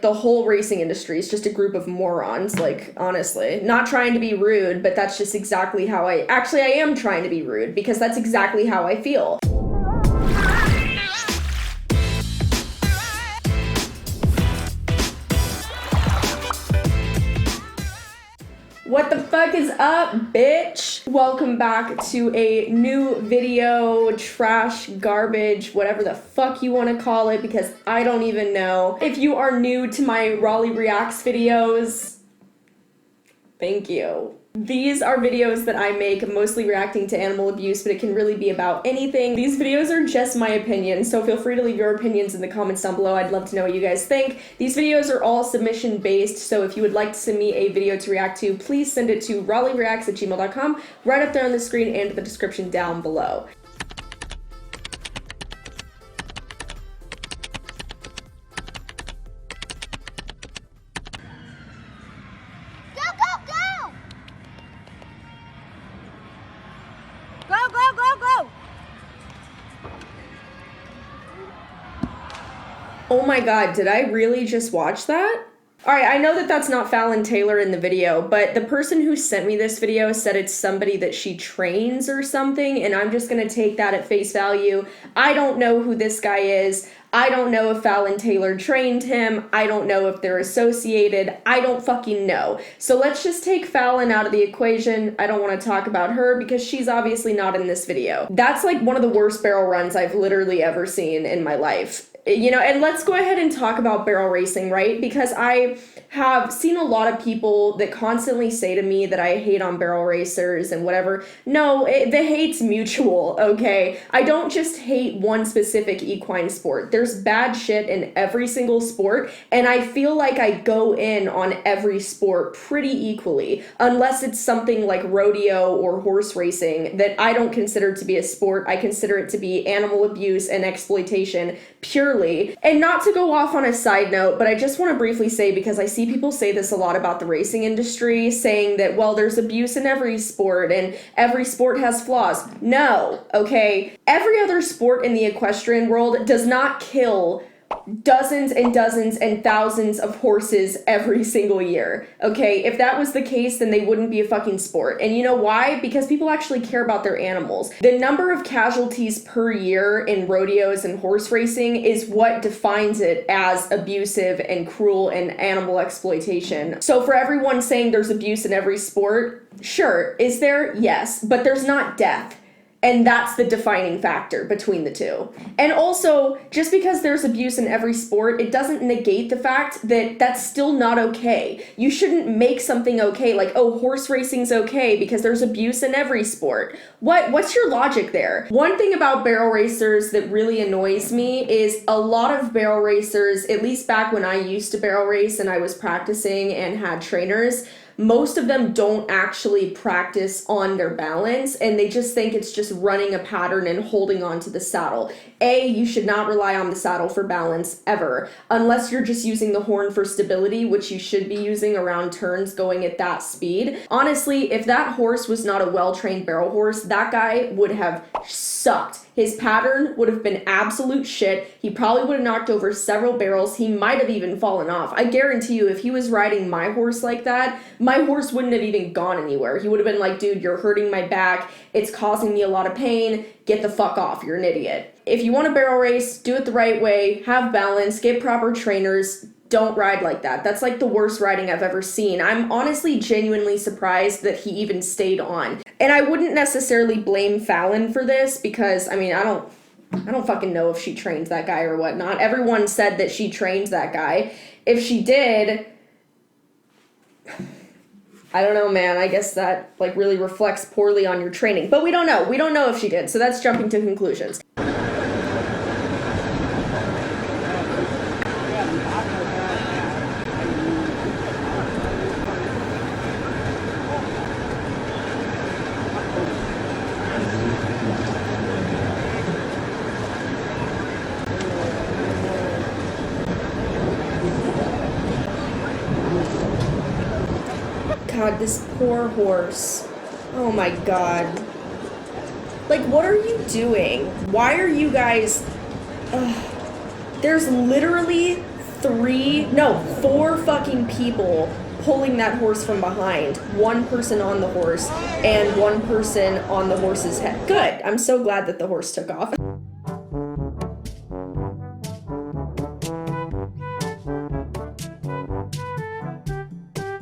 The whole racing industry is just a group of morons, like, honestly. Not trying to be rude, but that's just exactly how actually, I am trying to be rude, because that's exactly how I feel. What the fuck is up, bitch? Welcome back to a new video, trash, garbage, whatever the fuck you want to call it, because I don't even know. If you are new to my RaleighReacts videos, thank you. These are videos that I make mostly reacting to animal abuse, but it can really be about anything. These videos are just my opinion, so feel free to leave your opinions in the comments down below. I'd love to know what you guys think. These videos are all submission based, so if you would like to send me a video to react to, please send it to RaleighReacts@gmail.com, right up there on the screen and the description down below. Oh my god, did I really just watch that? Alright, I know that that's not Fallon Taylor in the video, but the person who sent me this video said it's somebody that she trains or something, and I'm just gonna take that at face value. I don't know who this guy is. I don't know if Fallon Taylor trained him. I don't know if they're associated. I don't fucking know. So let's just take Fallon out of the equation. I don't want to talk about her because she's obviously not in this video. That's like one of the worst barrel runs I've literally ever seen in my life. You know, and let's go ahead and talk about barrel racing, right? Because I have seen a lot of people that constantly say to me that I hate on barrel racers and whatever. No, the hate's mutual, okay? I don't just hate one specific equine sport. There's bad shit in every single sport, and I feel like I go in on every sport pretty equally, unless it's something like rodeo or horse racing that I don't consider to be a sport. I consider it to be animal abuse and exploitation purely. And not to go off on a side note, but I just want to briefly say, because I see people say this a lot about the racing industry, saying that, well, there's abuse in every sport and every sport has flaws. No, okay? Every other sport in the equestrian world does not kill dozens and dozens and thousands of horses every single year, okay? If that was the case, then they wouldn't be a fucking sport. And you know why? Because people actually care about their animals. The number of casualties per year in rodeos and horse racing is what defines it as abusive and cruel and animal exploitation. So for everyone saying there's abuse in every sport, sure, is there? Yes, but there's not death. And that's the defining factor between the two. And also, just because there's abuse in every sport, it doesn't negate the fact that that's still not okay. You shouldn't make something okay, like, oh, horse racing's okay because there's abuse in every sport. What's your logic there? One thing about barrel racers that really annoys me is a lot of barrel racers, at least back when I used to barrel race and I was practicing and had trainers, most of them don't actually practice on their balance, and they just think it's just running a pattern and holding on to the saddle. You should not rely on the saddle for balance ever, unless you're just using the horn for stability, which you should be using around turns going at that speed. Honestly, if that horse was not a well-trained barrel horse, that guy would have sucked. His pattern would have been absolute shit. He probably would have knocked over several barrels. He might have even fallen off. I guarantee you, if he was riding my horse like that, my horse wouldn't have even gone anywhere. He would have been like, dude, you're hurting my back. It's causing me a lot of pain. Get the fuck off. You're an idiot. If you want to barrel race, do it the right way. Have balance. Get proper trainers. Don't ride like that. That's like the worst riding I've ever seen. I'm honestly genuinely surprised that he even stayed on. And I wouldn't necessarily blame Fallon for this because, I mean, I don't fucking know if she trained that guy or whatnot. Everyone said that she trained that guy. If she did, I don't know, man. I guess that like really reflects poorly on your training. But we don't know. We don't know if she did. So that's jumping to conclusions. God, this poor horse. Oh my god. Like, what are you doing? Why are you guys... Ugh. There's literally 4 fucking people pulling that horse from behind. 1 person on the horse and 1 person on the horse's head. Good. I'm so glad that the horse took off.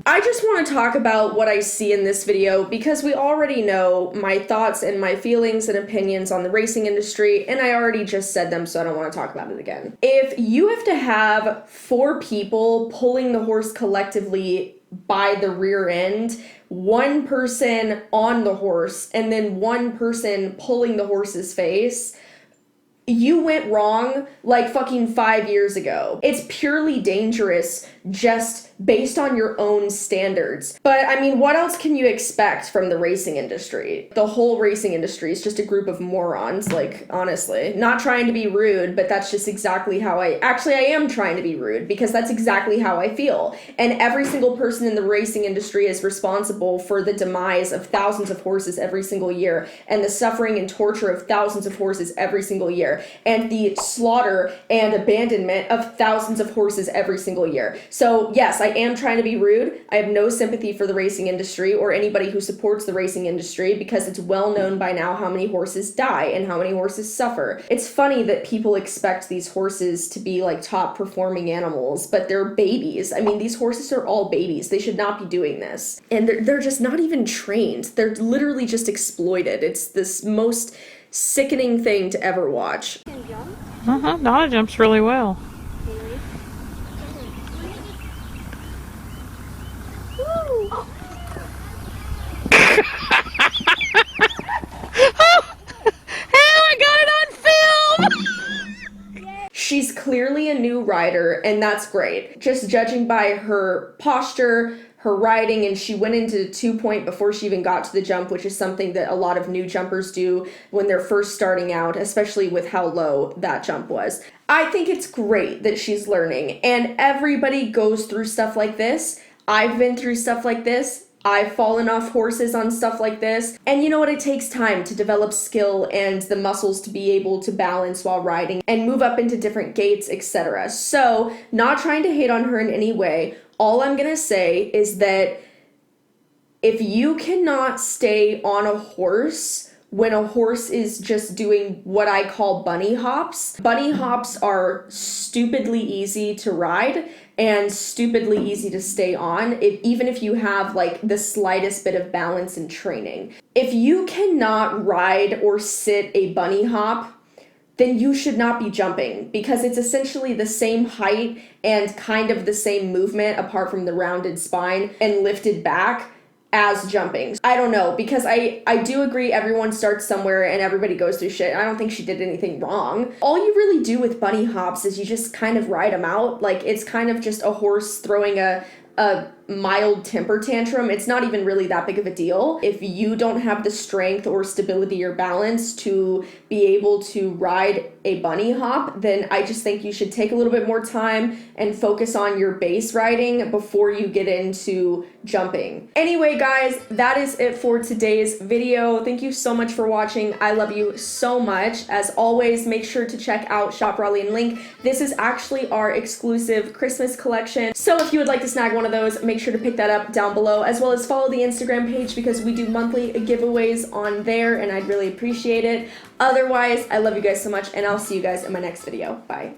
I just want to talk about what I see in this video because we already know my thoughts and my feelings and opinions on the racing industry, and I already just said them, so I don't want to talk about it again. If you have to have 4 people pulling the horse collectively by the rear end, 1 person on the horse, and then 1 person pulling the horse's face, you went wrong like fucking 5 years ago. It's purely dangerous just based on your own standards. But I mean, what else can you expect from the racing industry? The whole racing industry is just a group of morons, like, honestly. Not trying to be rude, but that's just exactly how I am trying to be rude because that's exactly how I feel. And every single person in the racing industry is responsible for the demise of thousands of horses every single year and the suffering and torture of thousands of horses every single year and the slaughter and abandonment of thousands of horses every single year. So yes, I am trying to be rude. I have no sympathy for the racing industry or anybody who supports the racing industry because it's well known by now how many horses die and how many horses suffer. It's funny that people expect these horses to be like top performing animals, but they're babies. I mean, these horses are all babies. They should not be doing this. And they're just not even trained. They're literally just exploited. It's this most sickening thing to ever watch. Donna jumps really well. She's clearly a new rider, and that's great. Just judging by her posture, her riding, and she went into 2-point before she even got to the jump, which is something that a lot of new jumpers do when they're first starting out, especially with how low that jump was. I think it's great that she's learning, and everybody goes through stuff like this. I've been through stuff like this. I've fallen off horses on stuff like this. And you know what? It takes time to develop skill and the muscles to be able to balance while riding and move up into different gaits, etc. So, not trying to hate on her in any way. All I'm gonna say is that if you cannot stay on a horse when a horse is just doing what I call bunny hops. Bunny hops are stupidly easy to ride and stupidly easy to stay on, even if you have like the slightest bit of balance and training. If you cannot ride or sit a bunny hop, then you should not be jumping because it's essentially the same height and kind of the same movement apart from the rounded spine and lifted back as jumping. I don't know, because I do agree everyone starts somewhere and everybody goes through shit. I don't think she did anything wrong. All you really do with bunny hops is you just kind of ride them out. Like, it's kind of just a horse throwing a mild temper tantrum. It's not even really that big of a deal. If you don't have the strength or stability or balance to be able to ride a bunny hop, then I just think you should take a little bit more time and focus on your base riding before you get into jumping. Anyway, guys, that is it for today's video. Thank you so much for watching. I love you so much. As always, make sure to check out Shop Raleigh and Link. This is actually our exclusive Christmas collection. So if you would like to snag one of those, make sure to pick that up down below, as well as follow the Instagram page because we do monthly giveaways on there and I'd really appreciate it. Otherwise, I love you guys so much and I'll see you guys in my next video. Bye.